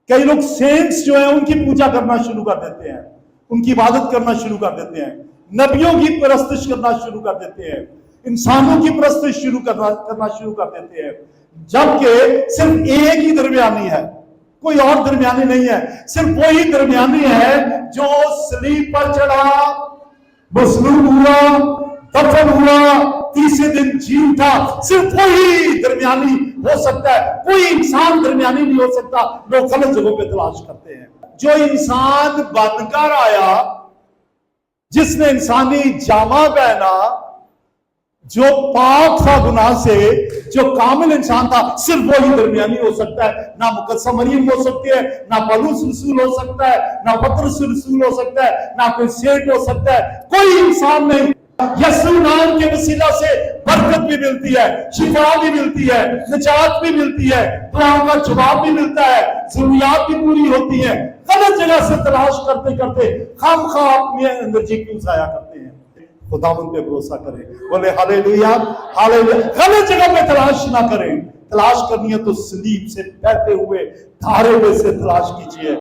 कई लोग सेंट्स जो है उनकी पूजा करना शुरू कर देते हैं, उनकी इबादत करना शुरू कर देते हैं, नबियों की परस्तिश करना शुरू कर देते हैं, इंसानों की परस्तिश करना शुरू कर देते हैं, जबकि सिर्फ एक ही दरमियानी है, कोई और दरमियानी नहीं है। सिर्फ वही दरमियानी है जो सलीब पर चढ़ा, मसलूब हुआ, दफन हुआ, तीसरे दिन जी उठा। सिर्फ वही दरमियानी हो सकता है, कोई इंसान दरमियानी नहीं हो सकता। लोग गलत जगहों पे तलाश करते हैं। जो इंसान बनकर आया, जिसने इंसानी जामा पहना, जो पाक था गुनाह से, जो कामिल इंसान था, सिर्फ वही दरमियानी हो सकता है। ना मुकद्दसा मरियम हो सकती है, ना पौलुस रसूल हो सकता है, ना पतरस रसूल हो सकता है, ना कोई सेठ हो सकता है, कोई इंसान नहीं। यीशु नाम के वसीला से बरकत भी मिलती है, शिफा भी मिलती है, निजात भी मिलती है, दुआओं का जवाब भी मिलता है, जरूरियात भी पूरी होती है। गलत जगह से तलाश करते करते खामखा अपनी एनर्जी क्यों जाया करते हैं? खुदावंद पे भरोसा करें, बोले हालेलुया, हालेलुया। गलत जगह पे तलाश ना करें। तलाश करनी है तो सलीब से बहते हुए धारे में से तलाश कीजिए।